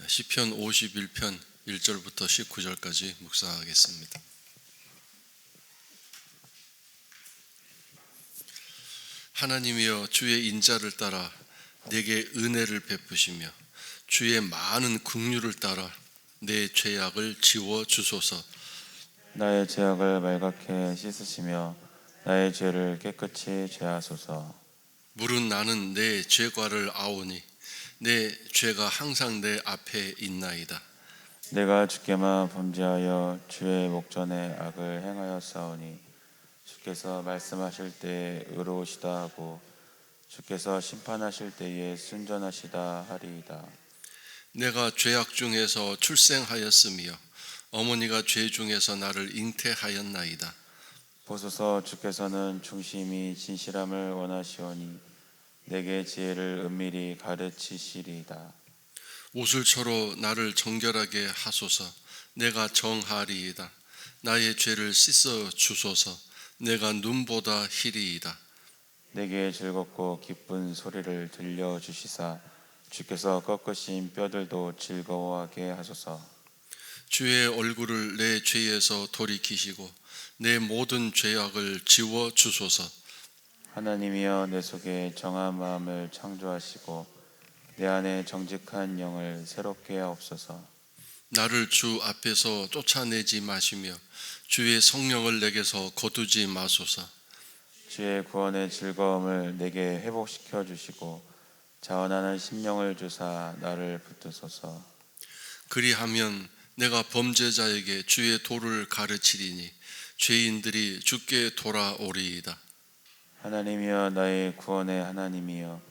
시편 51편 1절부터 19절까지 묵상하겠습니다. 하나님이여, 주의 인자를 따라 내게 은혜를 베푸시며 주의 많은 긍휼을 따라 내 죄악을 지워 주소서. 나의 죄악을 말갛게 씻으시며 나의 죄를 깨끗이 제하소서. 물은 나는 내 죄과를 아오니 내 죄가 항상 내 앞에 있나이다. 내가 주께만 범죄하여 주의 목전에 악을 행하였사오니 주께서 말씀하실 때에 의로우시다 하고 주께서 심판하실 때에 순전하시다 하리이다. 내가 죄악 중에서 출생하였으며 어머니가 죄 중에서 나를 잉태하였나이다. 보소서, 주께서는 중심이 진실함을 원하시오니 내게 지혜를 은밀히 가르치시리이다. 옷을처로 나를 정결하게 하소서. 내가 정하리이다. 나의 죄를 씻어 주소서. 내가 눈보다 희리이다. 내게 즐겁고 기쁜 소리를 들려주시사 주께서 꺾으신 뼈들도 즐거워하게 하소서. 주의 얼굴을 내 죄에서 돌이키시고 내 모든 죄악을 지워 주소서. 하나님이여, 내 속에 정한 마음을 창조하시고 내 안에 정직한 영을 새롭게 하옵소서. 나를 주 앞에서 쫓아내지 마시며 주의 성령을 내게서 거두지 마소서. 주의 구원의 즐거움을 내게 회복시켜 주시고 자원하는 심령을 주사 나를 붙드소서. 그리하면 내가 범죄자에게 주의 도를 가르치리니 죄인들이 주께 돌아오리이다. 하나님이여, 나의 구원의 하나님이여,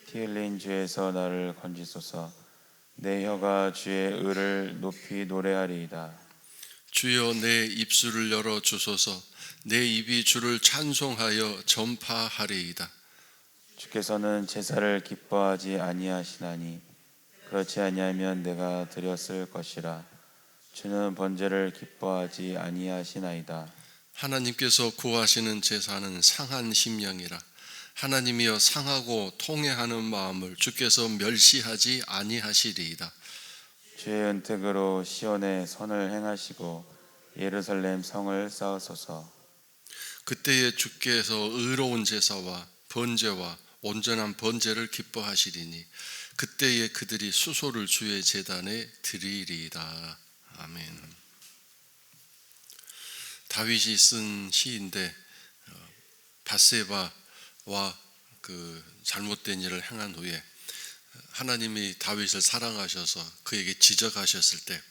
피 흘린 죄에서 나를 건지소서. 내 혀가 주의 의를 높이 노래하리이다. 주여, 내 입술을 열어 주소서. 내 입이 주를 찬송하여 전파하리이다. 주께서는 제사를 기뻐하지 아니하시나니 그렇지 아니하면 내가 드렸을 것이라. 주는 번제를 기뻐하지 아니하시나이다. 하나님께서 구하시는 제사는 상한 심령이라. 하나님이여, 상하고 통회하는 마음을 주께서 멸시하지 아니하시리이다. 주의 은택으로 시온의 선을 행하시고 예루살렘 성을 쌓으소서. 그때에 주께서 의로운 제사와 번제와 온전한 번제를 기뻐하시리니 그때에 그들이 수소를 주의 제단에 드리리이다. 아멘. 다윗이 쓴 시인데 밧세바와 그 잘못된 일을 행한 후에 하나님이 다윗을 사랑하셔서 그에게 지적하셨을 때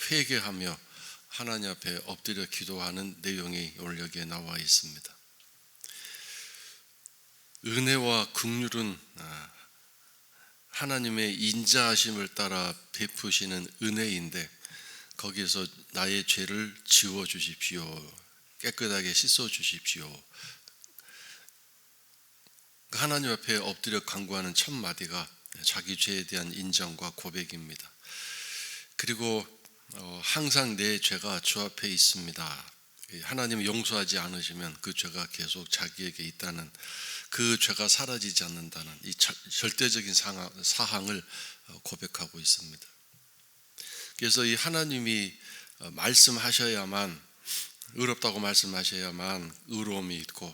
회개하며 하나님 앞에 엎드려 기도하는 내용이 오늘 여기에 나와 있습니다. 은혜와 긍휼은 하나님의 인자하심을 따라 베푸시는 은혜인데 거기에서 나의 죄를 지워 주십시오. 깨끗하게 씻어 주십시오. 하나님 앞에 엎드려 간구하는 첫 마디가 자기 죄에 대한 인정과 고백입니다. 그리고 항상 내 죄가 주 앞에 있습니다. 하나님이 용서하지 않으시면 그 죄가 계속 자기에게 있다는, 그 죄가 사라지지 않는다는 이 절대적인 사항을 고백하고 있습니다. 그래서 이 하나님이 말씀하셔야만, 의롭다고 말씀하셔야만 의로움이 있고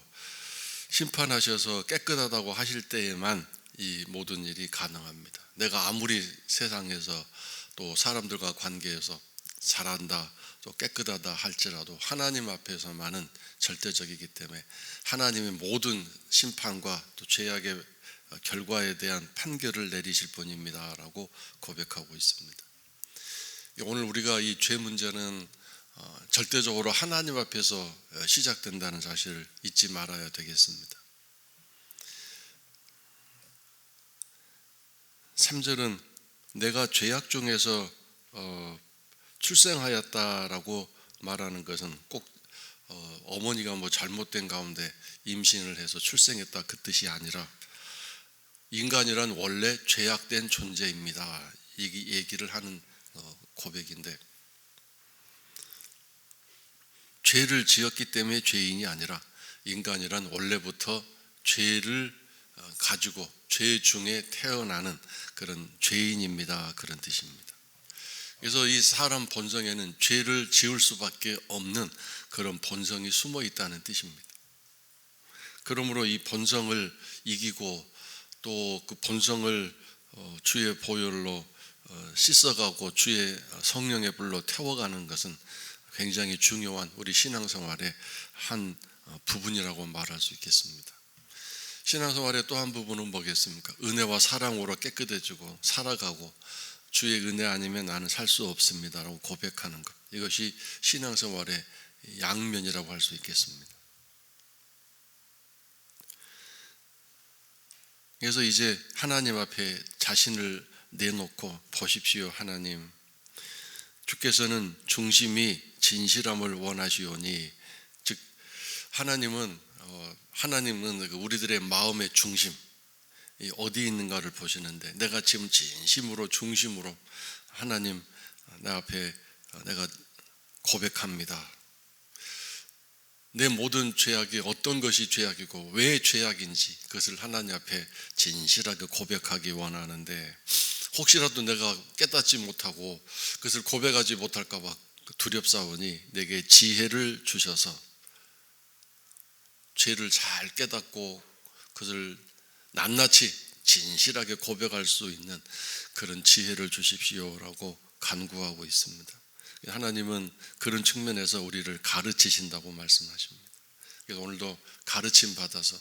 심판하셔서 깨끗하다고 하실 때에만 이 모든 일이 가능합니다. 내가 아무리 세상에서 또 사람들과 관계에서 잘한다, 또 깨끗하다 할지라도 하나님 앞에서만은 절대적이기 때문에 하나님의 모든 심판과 또 죄악의 결과에 대한 판결을 내리실 분입니다 라고 고백하고 있습니다. 오늘 우리가 이 죄 문제는 절대적으로 하나님 앞에서 시작된다는 사실을 잊지 말아야 되겠습니다. 3절은 내가 죄악 중에서 출생하였다라고 말하는 것은 꼭 어머니가 뭐 잘못된 가운데 임신을 해서 출생했다 그 뜻이 아니라 인간이란 원래 죄악된 존재입니다. 이 얘기를 하는 고백인데, 죄를 지었기 때문에 죄인이 아니라 인간이란 원래부터 죄를 가지고 죄 중에 태어나는 그런 죄인입니다. 그런 뜻입니다. 그래서 이 사람 본성에는 죄를 지을 수밖에 없는 그런 본성이 숨어 있다는 뜻입니다. 그러므로 이 본성을 이기고 또 그 본성을 주의 보혈로 씻어가고 주의 성령의 불로 태워가는 것은 굉장히 중요한 우리 신앙생활의 한 부분이라고 말할 수 있겠습니다. 신앙생활의 또 한 부분은 뭐겠습니까? 은혜와 사랑으로 깨끗해지고 살아가고 주의 은혜 아니면 나는 살 수 없습니다라고 고백하는 것, 이것이 신앙생활의 양면이라고 할 수 있겠습니다. 그래서 이제 하나님 앞에 자신을 내놓고 보십시오. 하나님, 주께서는 중심이 진실함을 원하시오니, 즉 하나님은 우리들의 마음의 중심 어디 있는가를 보시는데, 내가 지금 진심으로 중심으로 하나님 내 앞에 내가 고백합니다. 내 모든 죄악이 어떤 것이 죄악이고 왜 죄악인지 그것을 하나님 앞에 진실하게 고백하기 원하는데, 혹시라도 내가 깨닫지 못하고 그것을 고백하지 못할까 봐 두렵사오니 내게 지혜를 주셔서 죄를 잘 깨닫고 그것을 낱낱이 진실하게 고백할 수 있는 그런 지혜를 주십시오라고 간구하고 있습니다. 하나님은 그런 측면에서 우리를 가르치신다고 말씀하십니다. 그래서 오늘도 가르침 받아서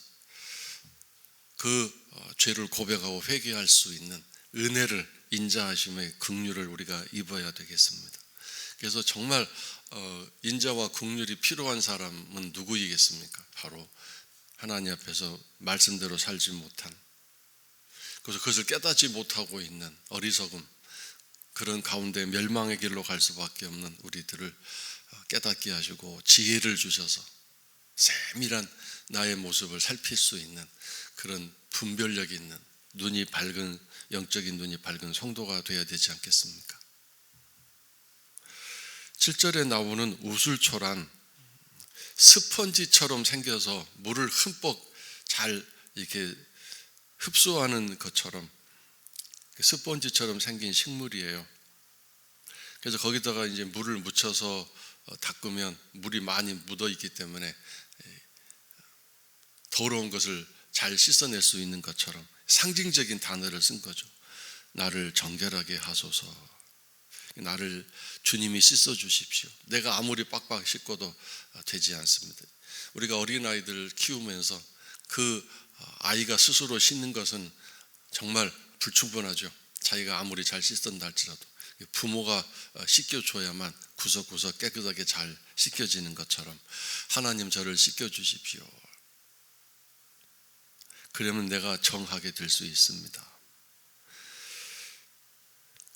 그 죄를 고백하고 회개할 수 있는 은혜를, 인자하심의 긍휼을 우리가 입어야 되겠습니다. 그래서 정말 인자와 긍휼이 필요한 사람은 누구이겠습니까? 바로 하나님 앞에서 말씀대로 살지 못한, 그래서 그것을 깨닫지 못하고 있는 어리석음, 그런 가운데 멸망의 길로 갈 수밖에 없는 우리들을 깨닫게 하시고 지혜를 주셔서 세밀한 나의 모습을 살필 수 있는 그런 분별력 있는 눈이 밝은, 영적인 눈이 밝은 성도가 되어야 되지 않겠습니까? 7절에 나오는 우술초란 스펀지처럼 생겨서 물을 흠뻑 잘 이렇게 흡수하는 것처럼 스펀지처럼 생긴 식물이에요. 그래서 거기다가 이제 물을 묻혀서 닦으면 물이 많이 묻어 있기 때문에 더러운 것을 잘 씻어낼 수 있는 것처럼 상징적인 단어를 쓴 거죠. 나를 정결하게 하소서. 나를 주님이 씻어 주십시오. 내가 아무리 빡빡 씻고도 되지 않습니다. 우리가 어린아이들 키우면서 그 아이가 스스로 씻는 것은 정말 불충분하죠. 자기가 아무리 잘 씻던다 할지라도 부모가 씻겨줘야만 구석구석 깨끗하게 잘 씻겨지는 것처럼 하나님 저를 씻겨주십시오. 그러면 내가 정하게 될 수 있습니다.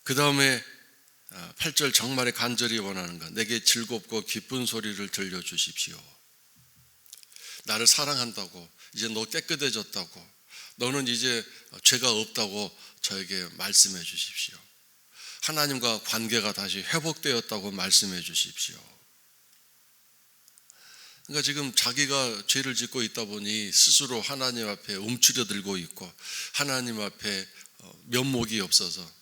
그 다음에 8절 정말에 간절히 원하는 것, 내게 즐겁고 기쁜 소리를 들려주십시오. 나를 사랑한다고, 이제 너 깨끗해졌다고, 너는 이제 죄가 없다고 저에게 말씀해 주십시오. 하나님과 관계가 다시 회복되었다고 말씀해 주십시오. 그러니까 지금 자기가 죄를 짓고 있다 보니 스스로 하나님 앞에 움츠려들고 있고 하나님 앞에 면목이 없어서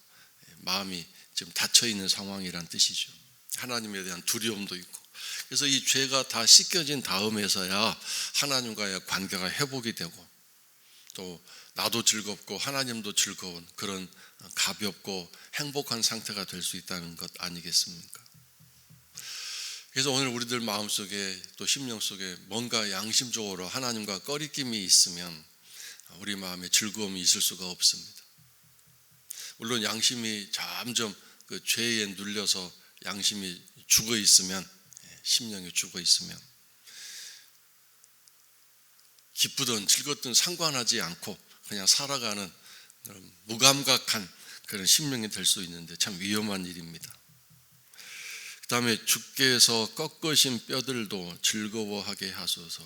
마음이 지금 닫혀 있는 상황이란 뜻이죠. 하나님에 대한 두려움도 있고. 그래서 이 죄가 다 씻겨진 다음에서야 하나님과의 관계가 회복이 되고 또 나도 즐겁고 하나님도 즐거운 그런 가볍고 행복한 상태가 될 수 있다는 것 아니겠습니까? 그래서 오늘 우리들 마음속에 또 심령 속에 뭔가 양심적으로 하나님과 꺼리낌이 있으면 우리 마음에 즐거움이 있을 수가 없습니다. 물론 양심이 점점 그 죄에 눌려서 양심이 죽어 있으면, 심령이 죽어 있으면 기쁘든 즐겁든 상관하지 않고 그냥 살아가는 무감각한 그런 심령이 될 수 있는데 참 위험한 일입니다. 그 다음에 주께서 꺾으신 뼈들도 즐거워하게 하소서.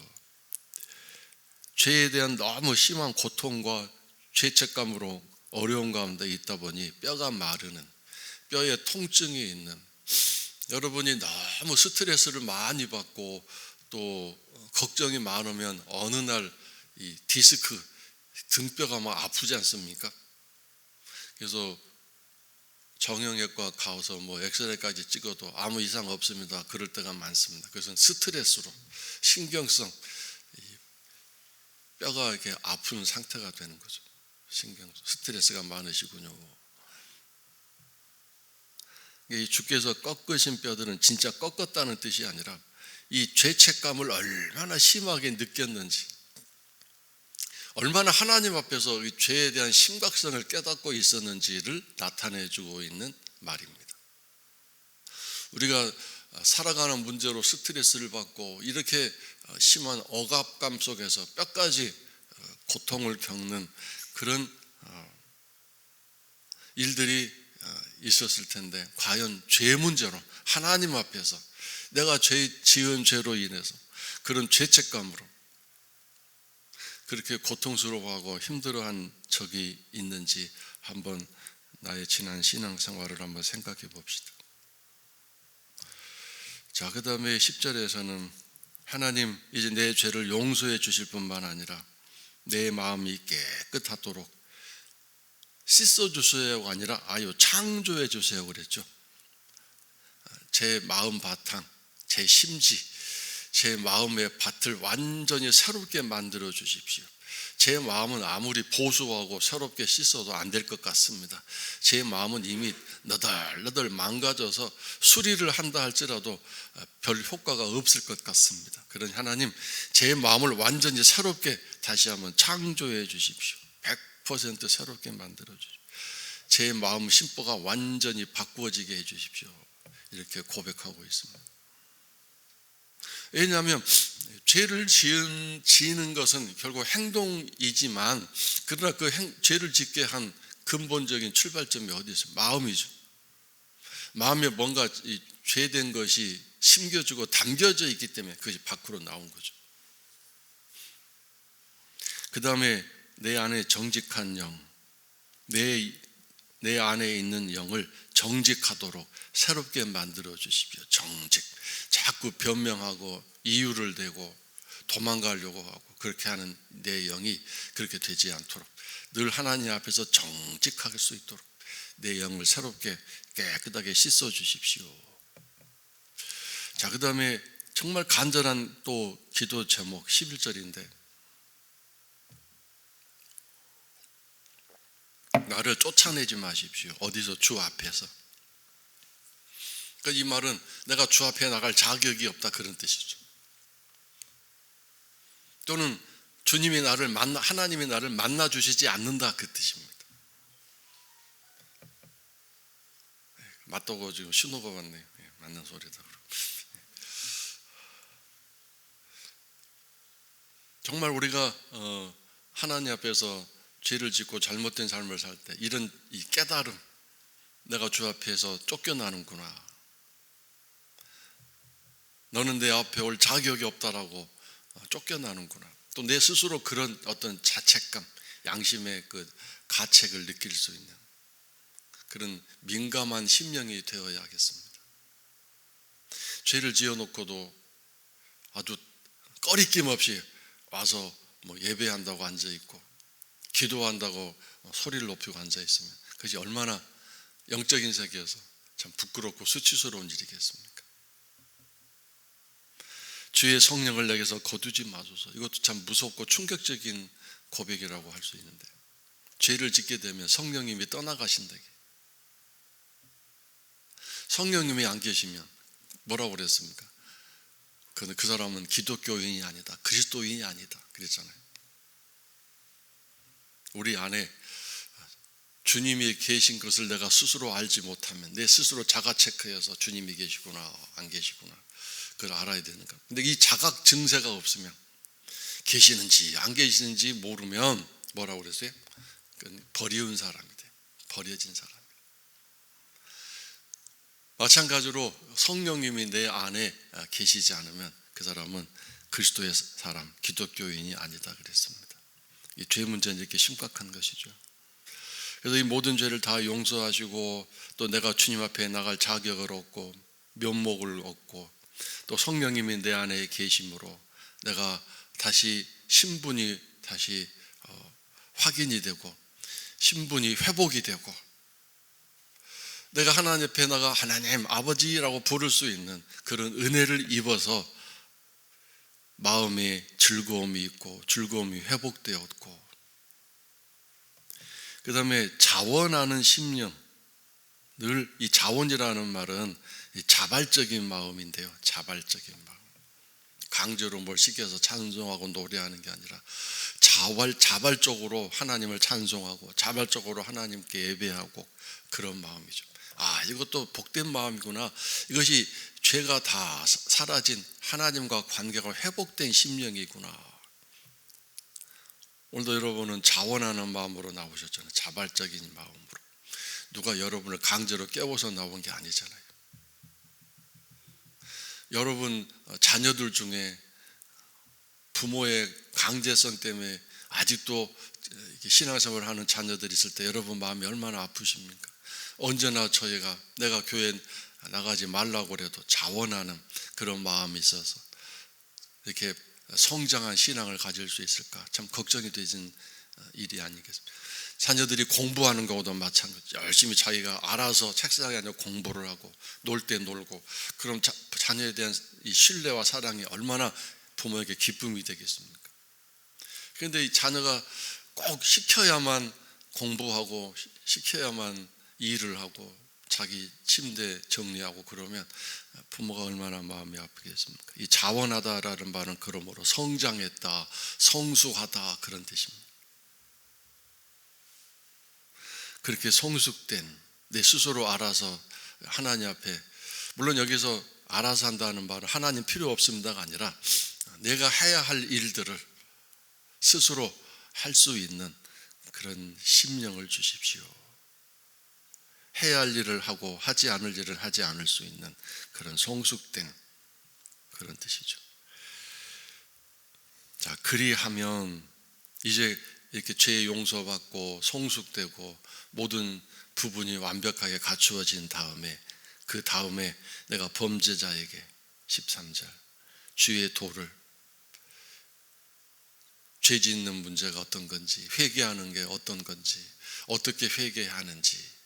죄에 대한 너무 심한 고통과 죄책감으로 어려운 가운데 있다 보니 뼈가 마르는, 뼈에 통증이 있는, 여러분이 너무 스트레스를 많이 받고 또 걱정이 많으면 어느 날 이 디스크, 등뼈가 막 아프지 않습니까? 그래서 정형외과 가서 뭐 엑스레이까지 찍어도 아무 이상 없습니다. 그럴 때가 많습니다. 그것은 스트레스로 신경성 뼈가 이렇게 아픈 상태가 되는 거죠. 스트레스가 많으시군요. 이 주께서 꺾으신 뼈들은 진짜 꺾었다는 뜻이 아니라 이 죄책감을 얼마나 심하게 느꼈는지, 얼마나 하나님 앞에서 이 죄에 대한 심각성을 깨닫고 있었는지를 나타내주고 있는 말입니다. 우리가 살아가는 문제로 스트레스를 받고 이렇게 심한 억압감 속에서 뼈까지 고통을 겪는 그런 일들이 있었을 텐데, 과연 죄 문제로 하나님 앞에서 내가 지은 죄로 인해서 그런 죄책감으로 그렇게 고통스러워하고 힘들어한 적이 있는지 한번 나의 지난 신앙생활을 한번 생각해 봅시다. 자, 그 다음에 10절에서는 하나님 이제 내 죄를 용서해 주실 뿐만 아니라 내 마음이 깨끗하도록 씻어 주세요가 아니라 아유 창조해 주세요 그랬죠. 제 마음 바탕, 제 심지, 제 마음의 밭을 완전히 새롭게 만들어 주십시오. 제 마음은 아무리 보수하고 새롭게 씻어도 안 될 것 같습니다. 제 마음은 이미 너덜너덜 망가져서 수리를 한다 할지라도 별 효과가 없을 것 같습니다. 그러니 하나님, 제 마음을 완전히 새롭게 다시 한번 창조해 주십시오. 100% 새롭게 만들어 주십시오. 제 마음 심보가 완전히 바꾸어지게 해 주십시오. 이렇게 고백하고 있습니다. 왜냐하면 죄를 지는 것은 결국 행동이지만, 그러나 그 죄를 짓게 한 근본적인 출발점이 어디 있어요? 마음이죠. 마음에 뭔가 죄된 것이 심겨지고 담겨져 있기 때문에 그것이 밖으로 나온 거죠. 그 다음에 내 안에 정직한 영, 내 안에 있는 영을 정직하도록 새롭게 만들어 주십시오. 정직. 자꾸 변명하고 이유를 대고 도망가려고 하고 그렇게 하는 내 영이 그렇게 되지 않도록 늘 하나님 앞에서 정직할 수 있도록 내 영을 새롭게 깨끗하게 씻어 주십시오. 자, 그 다음에 정말 간절한 또 기도 제목 11절인데, 나를 쫓아내지 마십시오. 어디서? 주 앞에서. 그러니까 이 말은 내가 주 앞에 나갈 자격이 없다 그런 뜻이죠. 또는 하나님이 나를 만나 주시지 않는다 그 뜻입니다. 맞다고 지금 신호가 왔네요. 맞는 소리다. 정말 우리가 하나님 앞에서 죄를 짓고 잘못된 삶을 살 때 이런 이 깨달음, 내가 주 앞에서 쫓겨나는구나, 너는 내 앞에 올 자격이 없다라고 쫓겨나는구나, 또 내 스스로 그런 어떤 자책감, 양심의 그 가책을 느낄 수 있는 그런 민감한 심령이 되어야 하겠습니다. 죄를 지어놓고도 아주 꺼리낌 없이 와서 뭐 예배한다고 앉아있고 기도한다고 소리를 높이고 앉아있으면 그것이 얼마나 영적인 세계에서 참 부끄럽고 수치스러운 일이겠습니까? 주의 성령을 내게서 거두지 마소서. 이것도 참 무섭고 충격적인 고백이라고 할 수 있는데, 죄를 짓게 되면 성령님이 떠나가신다게. 성령님이 안 계시면 뭐라고 그랬습니까? 그 사람은 기독교인이 아니다, 그리스도인이 아니다 그랬잖아요. 우리 안에 주님이 계신 것을 내가 스스로 알지 못하면 내 스스로 자가 체크해서 주님이 계시구나 안 계시구나 그걸 알아야 되는 거예요. 근데 이 자각 증세가 없으면, 계시는지 안 계시는지 모르면 뭐라고 그랬어요? 버리운 사람이 돼. 버려진 사람. 마찬가지로 성령님이 내 안에 계시지 않으면 그 사람은 그리스도의 사람, 기독교인이 아니다 그랬습니다. 이 죄 문제는 이렇게 심각한 것이죠. 그래서 이 모든 죄를 다 용서하시고 또 내가 주님 앞에 나갈 자격을 얻고 면목을 얻고 또 성령님이 내 안에 계심으로 내가 다시 신분이 다시 확인이 되고 신분이 회복이 되고 내가 하나님 앞에 나가 하나님 아버지라고 부를 수 있는 그런 은혜를 입어서 마음에 즐거움이 있고 즐거움이 회복되었고, 그 다음에 자원하는 심령. 늘 이 자원이라는 말은 이 자발적인 마음인데요, 자발적인 마음. 강제로 뭘 시켜서 찬송하고 노래하는 게 아니라 자발적으로 하나님을 찬송하고 자발적으로 하나님께 예배하고 그런 마음이죠. 이것도 복된 마음이구나. 이것이 죄가 다 사라진 하나님과 관계가 회복된 심령이구나. 오늘도 여러분은 자원하는 마음으로 나오셨잖아요. 자발적인 마음으로. 누가 여러분을 강제로 깨워서 나온 게 아니잖아요. 여러분 자녀들 중에 부모의 강제성 때문에 아직도 신앙생활을 하는 자녀들이 있을 때 여러분 마음이 얼마나 아프십니까? 언제나 내가 교회 나가지 말라고 그래도 자원하는 그런 마음이 있어서 이렇게 성장한 신앙을 가질 수 있을까? 참 걱정이 되는 일이 아니겠습니까? 자녀들이 공부하는 것도 마찬가지. 열심히 자기가 알아서 책상에 앉아 공부를 하고 놀 때 놀고, 그럼 자녀에 대한 이 신뢰와 사랑이 얼마나 부모에게 기쁨이 되겠습니까? 그런데 이 자녀가 꼭 시켜야만 공부하고 시켜야만 일을 하고 자기 침대 정리하고 그러면 부모가 얼마나 마음이 아프겠습니까? 이 자원하다라는 말은 그러므로 성장했다, 성숙하다 그런 뜻입니다. 그렇게 성숙된, 내 스스로 알아서 하나님 앞에, 물론 여기서 알아서 한다는 말은 하나님 필요 없습니다가 아니라 내가 해야 할 일들을 스스로 할 수 있는 그런 심령을 주십시오. 해야 할 일을 하고 하지 않을 일을 하지 않을 수 있는 그런 성숙된 그런 뜻이죠. 자, 그리하면 이제 이렇게 죄 용서받고 성숙되고 모든 부분이 완벽하게 갖추어진 다음에, 그 다음에 내가 범죄자에게 13절 주의 도를, 죄 짓는 문제가 어떤 건지, 회개하는 게 어떤 건지, 어떻게 회개하는지,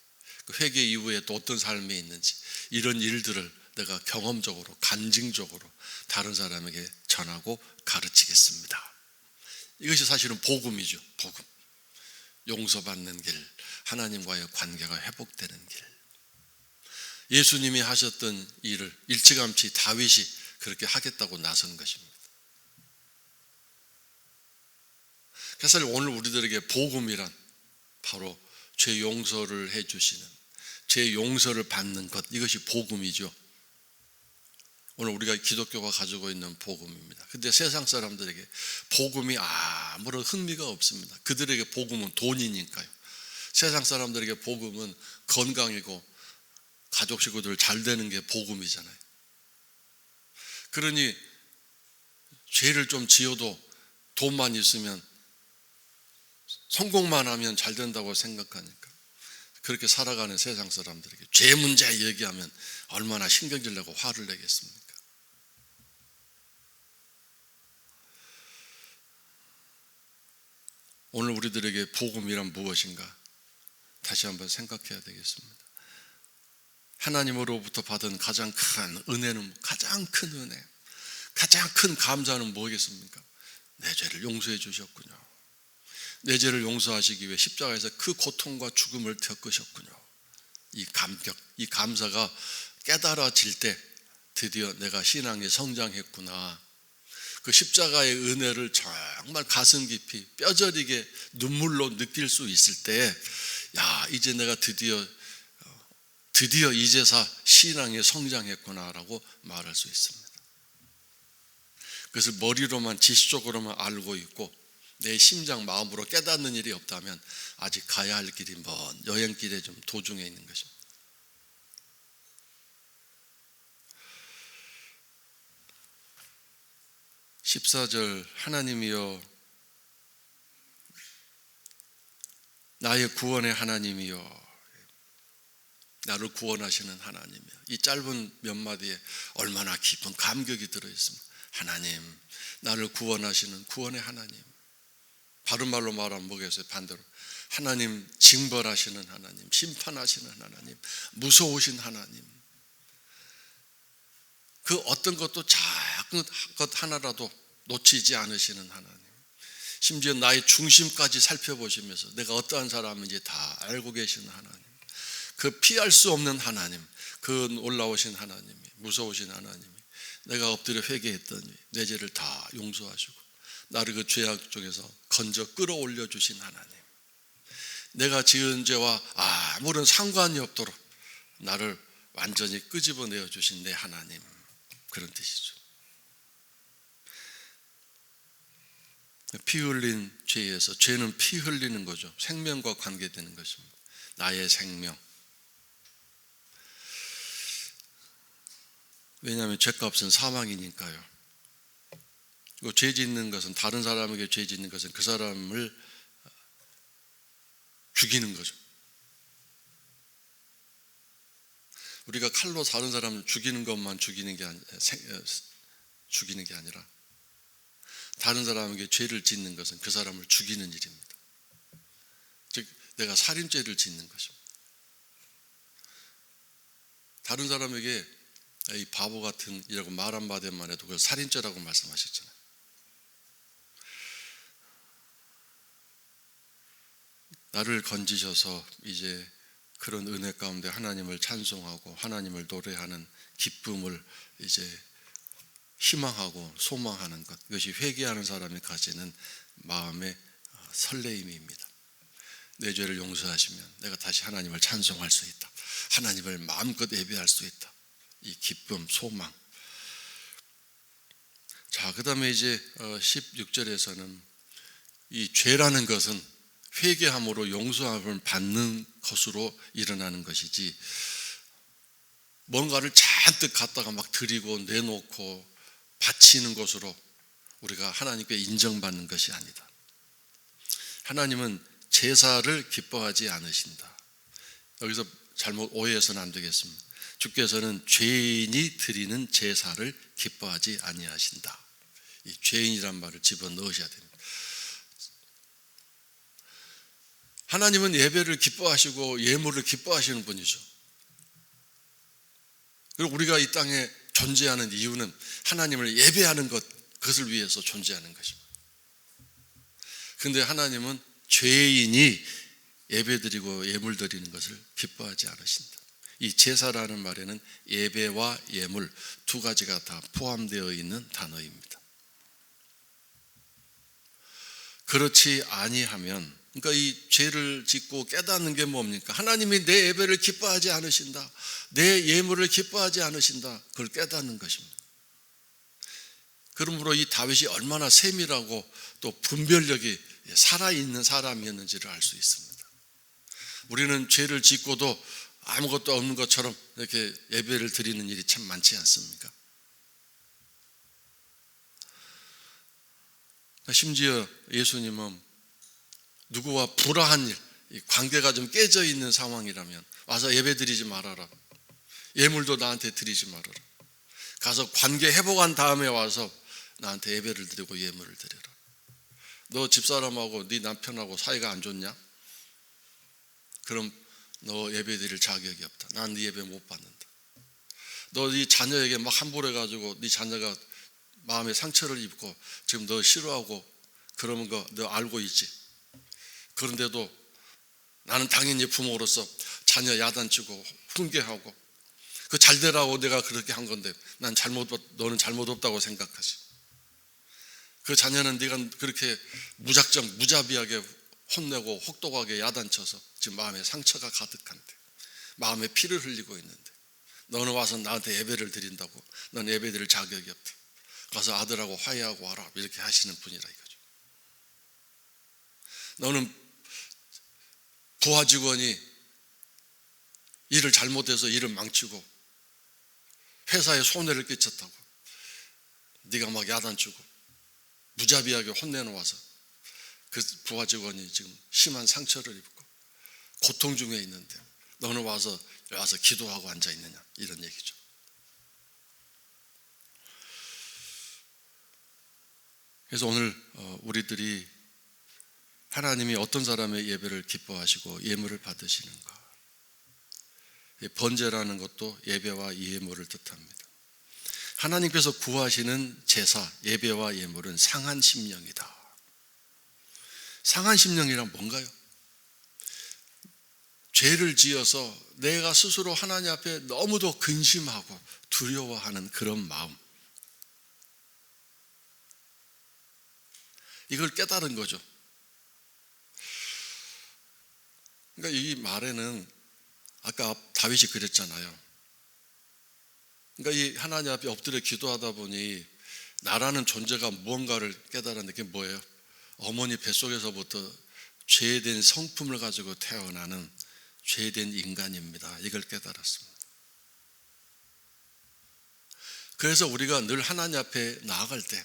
그 회개 이후에 또 어떤 삶이 있는지, 이런 일들을 내가 경험적으로 간증적으로 다른 사람에게 전하고 가르치겠습니다. 이것이 사실은 복음이죠. 복음. 용서받는 길, 하나님과의 관계가 회복되는 길. 예수님이 하셨던 일을 일찌감치 다윗이 그렇게 하겠다고 나선 것입니다. 그래서 오늘 우리들에게 복음이란 바로 죄 용서를 해주시는, 죄 용서를 받는 것, 이것이 복음이죠. 오늘 우리가 기독교가 가지고 있는 복음입니다. 근데 세상 사람들에게 복음이 아무런 흥미가 없습니다. 그들에게 복음은 돈이니까요. 세상 사람들에게 복음은 건강이고 가족 식구들 잘 되는 게 복음이잖아요. 그러니 죄를 좀 지어도 돈만 있으면, 성공만 하면 잘 된다고 생각하니까 그렇게 살아가는 세상 사람들에게 죄 문제 얘기하면 얼마나 신경질 내고 화를 내겠습니까? 오늘 우리들에게 복음이란 무엇인가 다시 한번 생각해야 되겠습니다. 하나님으로부터 받은 가장 큰 은혜는, 가장 큰 은혜, 가장 큰 감사는 뭐겠습니까? 내 죄를 용서해 주셨군요. 내 죄를 용서하시기 위해 십자가에서 그 고통과 죽음을 겪으셨군요. 이 감격, 이 감사가 깨달아질 때 드디어 내가 신앙에 성장했구나. 그 십자가의 은혜를 정말 가슴 깊이 뼈저리게 눈물로 느낄 수 있을 때, 이제 내가 드디어 이제서 신앙에 성장했구나라고 말할 수 있습니다. 그것을 머리로만 지식적으로만 알고 있고 내 심장 마음으로 깨닫는 일이 없다면 아직 가야 할 길이 먼 여행길에 좀 도중에 있는 것입니다. (14절) 하나님이여, 나의 구원의 하나님이여, 나를 구원하시는 하나님이여. 이 짧은 몇 마디에 얼마나 깊은 감격이 들어있습니다. 하나님, 나를 구원하시는 구원의 하나님. 바른 말로 말하면 뭐겠어요? 반대로 하나님 징벌하시는 하나님, 심판하시는 하나님, 무서우신 하나님, 그 어떤 것도 작은 것 하나라도 놓치지 않으시는 하나님, 심지어 나의 중심까지 살펴보시면서 내가 어떠한 사람인지 다 알고 계시는 하나님, 그 피할 수 없는 하나님, 그 올라오신 하나님이, 무서우신 하나님이 내가 엎드려 회개했더니 내 죄를 다 용서하시고 나를 그 죄악 중에서 건져 끌어올려 주신 하나님, 내가 지은 죄와 아무런 상관이 없도록 나를 완전히 끄집어내어 주신 내 하나님, 그런 뜻이죠. 피 흘린 죄에서, 죄는 피 흘리는 거죠. 생명과 관계되는 것입니다. 나의 생명. 왜냐하면 죄값은 사망이니까요. 죄 짓는 것은, 다른 사람에게 죄 짓는 것은 그 사람을 죽이는 거죠. 우리가 칼로 다른 사람을 죽이는 것만 죽이는 게 아니라 다른 사람에게 죄를 짓는 것은 그 사람을 죽이는 일입니다. 즉 내가 살인죄를 짓는 것입니다. 다른 사람에게 이 바보 같은 이라고 말 한마디만 해도 그걸 살인죄라고 말씀하셨잖아요. 나를 건지셔서 이제 그런 은혜 가운데 하나님을 찬송하고 하나님을 노래하는 기쁨을 이제 희망하고 소망하는 것, 이것이 회개하는 사람이 가지는 마음의 설레임입니다. 내 죄를 용서하시면 내가 다시 하나님을 찬송할 수 있다, 하나님을 마음껏 예배할 수 있다, 이 기쁨, 소망. 자, 그 다음에 이제 16절에서는 이 죄라는 것은 회개함으로 용서함을 받는 것으로 일어나는 것이지, 뭔가를 잔뜩 갖다가 막 드리고 내놓고 바치는 것으로 우리가 하나님께 인정받는 것이 아니다. 하나님은 제사를 기뻐하지 않으신다. 여기서 잘못 오해해서는 안 되겠습니다. 주께서는 죄인이 드리는 제사를 기뻐하지 아니하신다. 이 죄인이란 말을 집어넣으셔야 됩니다. 하나님은 예배를 기뻐하시고 예물을 기뻐하시는 분이죠. 그리고 우리가 이 땅에 존재하는 이유는 하나님을 예배하는 것, 그것을 위해서 존재하는 것입니다. 그런데 하나님은 죄인이 예배드리고 예물 드리는 것을 기뻐하지 않으신다. 이 제사라는 말에는 예배와 예물 두 가지가 다 포함되어 있는 단어입니다. 그렇지 아니하면, 그러니까 이 죄를 짓고 깨닫는 게 뭡니까? 하나님이 내 예배를 기뻐하지 않으신다, 내 예물을 기뻐하지 않으신다, 그걸 깨닫는 것입니다. 그러므로 이 다윗이 얼마나 세밀하고 또 분별력이 살아있는 사람이었는지를 알 수 있습니다. 우리는 죄를 짓고도 아무것도 없는 것처럼 이렇게 예배를 드리는 일이 참 많지 않습니까? 심지어 예수님은 누구와 불화한 일, 관계가 좀 깨져 있는 상황이라면 와서 예배 드리지 말아라, 예물도 나한테 드리지 말아라, 가서 관계 회복한 다음에 와서 나한테 예배를 드리고 예물을 드려라. 너 집사람하고 네 남편하고 사이가 안 좋냐? 그럼 너 예배 드릴 자격이 없다. 난 네 예배 못 받는다. 너 네 자녀에게 막 함부로 해가지고 네 자녀가 마음에 상처를 입고 지금 너 싫어하고 그러는 거 너 알고 있지? 그런데도 나는 당연히 부모로서 자녀 야단치고 훈계하고 그 잘 되라고 내가 그렇게 한 건데 너는 잘못 없다고 생각하지. 그 자녀는 네가 그렇게 무작정 무자비하게 혼내고 혹독하게 야단쳐서 지금 마음에 상처가 가득한데, 마음에 피를 흘리고 있는데 너는 와서 나한테 예배를 드린다고? 넌 예배 드릴 자격이 없다. 가서 아들하고 화해하고 와라, 이렇게 하시는 분이라 이거죠. 너는 부하 직원이 일을 잘못해서 일을 망치고 회사에 손해를 끼쳤다고 네가 막 야단치고 무자비하게 혼내놓아서 그 부하 직원이 지금 심한 상처를 입고 고통 중에 있는데 너는 와서 기도하고 앉아 있느냐, 이런 얘기죠. 그래서 오늘 우리들이 하나님이 어떤 사람의 예배를 기뻐하시고 예물을 받으시는가? 번제라는 것도 예배와 예물을 뜻합니다. 하나님께서 구하시는 제사, 예배와 예물은 상한 심령이다. 상한 심령이란 뭔가요? 죄를 지어서 내가 스스로 하나님 앞에 너무도 근심하고 두려워하는 그런 마음, 이걸 깨달은 거죠. 그러니까 이 말에는 아까 다윗이 그랬잖아요. 그러니까 이 하나님 앞에 엎드려 기도하다 보니 나라는 존재가 무언가를 깨달았는데 그게 뭐예요? 어머니 뱃속에서부터 죄된 성품을 가지고 태어나는 죄된 인간입니다. 이걸 깨달았습니다. 그래서 우리가 늘 하나님 앞에 나아갈 때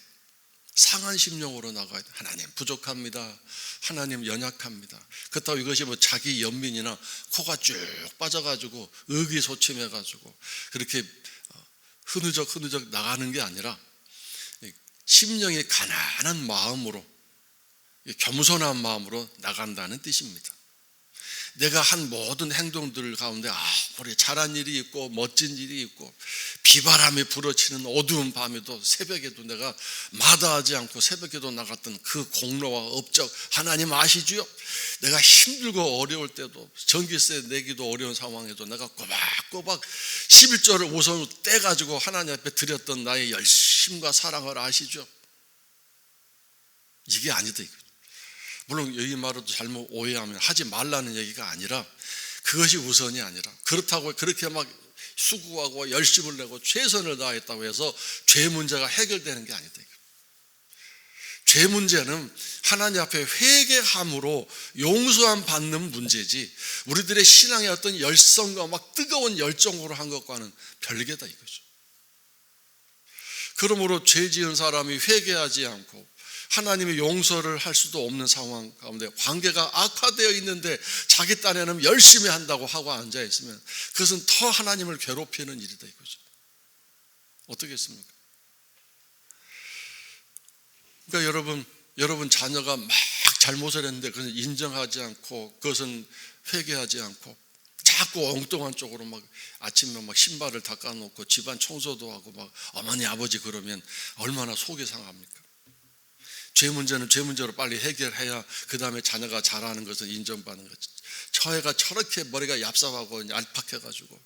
상한 심령으로 나가야 돼. 하나님 부족합니다. 하나님 연약합니다. 그렇다고 이것이 뭐 자기 연민이나 코가 쭉 빠져가지고 의기소침해가지고 그렇게 흐느적 나가는 게 아니라 심령이 가난한 마음으로, 겸손한 마음으로 나간다는 뜻입니다. 내가 한 모든 행동들 가운데 우리 잘한 일이 있고 멋진 일이 있고 비바람이 불어치는 어두운 밤에도 새벽에도 내가 마다하지 않고 새벽에도 나갔던 그 공로와 업적 하나님 아시지요? 내가 힘들고 어려울 때도 전기세 내기도 어려운 상황에도 내가 꼬박꼬박 11조를 우선 떼가지고 하나님 앞에 드렸던 나의 열심과 사랑을 아시죠? 이게 아니다 이거죠. 물론 이 말을 잘못 오해하면 하지 말라는 얘기가 아니라 그것이 우선이 아니라 그렇다고 그렇게 막 수고하고 열심을 내고 최선을 다했다고 해서 죄 문제가 해결되는 게 아니다. 죄 문제는 하나님 앞에 회개함으로 용서함 받는 문제지 우리들의 신앙의 어떤 열성과 막 뜨거운 열정으로 한 것과는 별개다 이거죠. 그러므로 죄 지은 사람이 회개하지 않고 하나님의 용서를 할 수도 없는 상황 가운데 관계가 악화되어 있는데 자기 딴에는 열심히 한다고 하고 앉아있으면 그것은 더 하나님을 괴롭히는 일이다 이거죠. 어떻겠습니까? 그러니까 여러분 자녀가 막 잘못을 했는데 그것은 인정하지 않고 그것은 회개하지 않고 자꾸 엉뚱한 쪽으로 막 아침에 막 신발을 닦아놓고 집안 청소도 하고 막 어머니 아버지 그러면 얼마나 속이 상합니까? 죄 문제는 죄 문제로 빨리 해결해야 그 다음에 자녀가 잘하는 것을 인정받는 거죠. 처애가 저렇게 머리가 얍삽하고 얄팍해가지고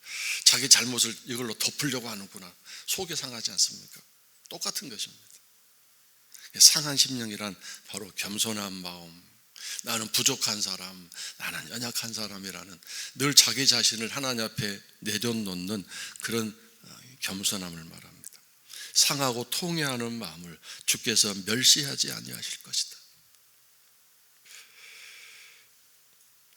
자기 잘못을 이걸로 덮으려고 하는구나. 속이 상하지 않습니까? 똑같은 것입니다. 상한 심령이란 바로 겸손한 마음, 나는 부족한 사람, 나는 연약한 사람이라는 늘 자기 자신을 하나님 앞에 내려놓는 그런 겸손함을 말합니다. 상하고 통회하는 마음을 주께서 멸시하지 아니하실 것이다.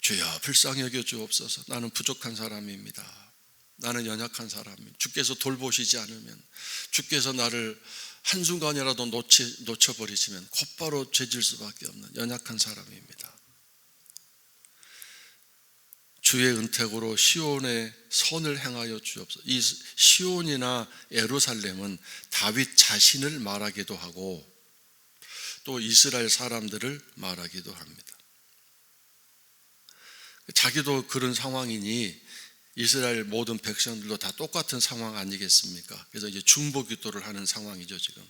주여 불쌍히 여겨 주옵소서. 나는 부족한 사람입니다. 나는 연약한 사람입니다. 주께서 돌보시지 않으면 주께서 나를 한순간이라도 놓쳐버리시면 곧바로 죄질 수밖에 없는 연약한 사람입니다. 주의 은택으로 시온의 선을 행하여 주옵소서. 이 시온이나 예루살렘은 다윗 자신을 말하기도 하고 또 이스라엘 사람들을 말하기도 합니다. 자기도 그런 상황이니 이스라엘 모든 백성들도 다 똑같은 상황 아니겠습니까? 그래서 이제 중보기도를 하는 상황이죠 지금.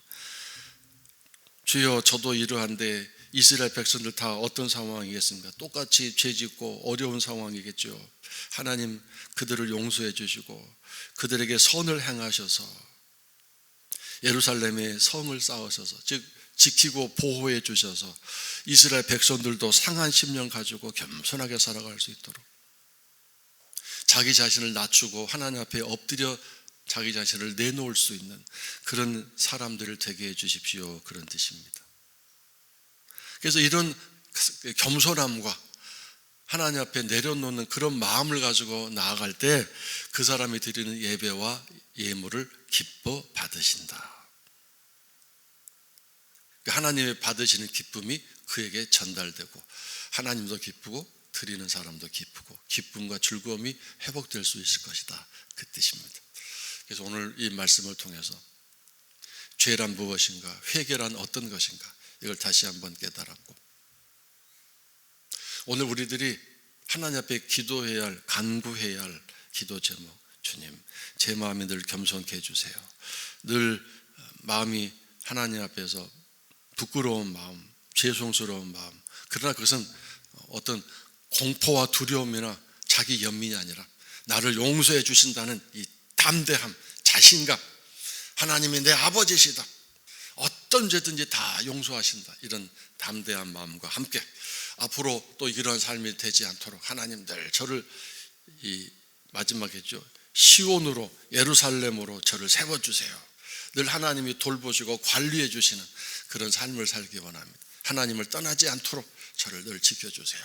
주여 저도 이러한데 이스라엘 백성들 다 어떤 상황이겠습니까? 똑같이 죄짓고 어려운 상황이겠죠. 하나님 그들을 용서해 주시고 그들에게 선을 행하셔서 예루살렘에 성을 쌓으셔서 즉 지키고 보호해 주셔서 이스라엘 백성들도 상한 심령 가지고 겸손하게 살아갈 수 있도록 자기 자신을 낮추고 하나님 앞에 엎드려 자기 자신을 내놓을 수 있는 그런 사람들을 되게 해 주십시오. 그런 뜻입니다. 그래서 이런 겸손함과 하나님 앞에 내려놓는 그런 마음을 가지고 나아갈 때 그 사람이 드리는 예배와 예물을 기뻐 받으신다. 하나님의 받으시는 기쁨이 그에게 전달되고 하나님도 기쁘고 드리는 사람도 기쁘고 기쁨과 즐거움이 회복될 수 있을 것이다. 그 뜻입니다. 그래서 오늘 이 말씀을 통해서 죄란 무엇인가, 회개란 어떤 것인가 이걸 다시 한번 깨달았고 오늘 우리들이 하나님 앞에 기도해야 할, 간구해야 할 기도 제목, 주님 제 마음이 늘 겸손케 해주세요. 늘 마음이 하나님 앞에서 부끄러운 마음, 죄송스러운 마음, 그러나 그것은 어떤 공포와 두려움이나 자기 연민이 아니라 나를 용서해 주신다는 이 담대함, 자신감, 하나님이 내 아버지시다, 어떤 죄든지 다 용서하신다, 이런 담대한 마음과 함께 앞으로 또 이런 삶이 되지 않도록 하나님 늘 저를 이 마지막이죠, 시온으로, 예루살렘으로 저를 세워주세요. 늘 하나님이 돌보시고 관리해 주시는 그런 삶을 살기 원합니다. 하나님을 떠나지 않도록 저를 늘 지켜주세요.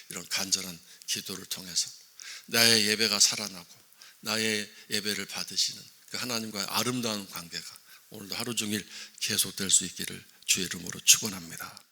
이런 간절한 기도를 통해서 나의 예배가 살아나고 나의 예배를 받으시는 그 하나님과의 아름다운 관계가 오늘도 하루 종일 계속될 수 있기를 주의 이름으로 축원합니다.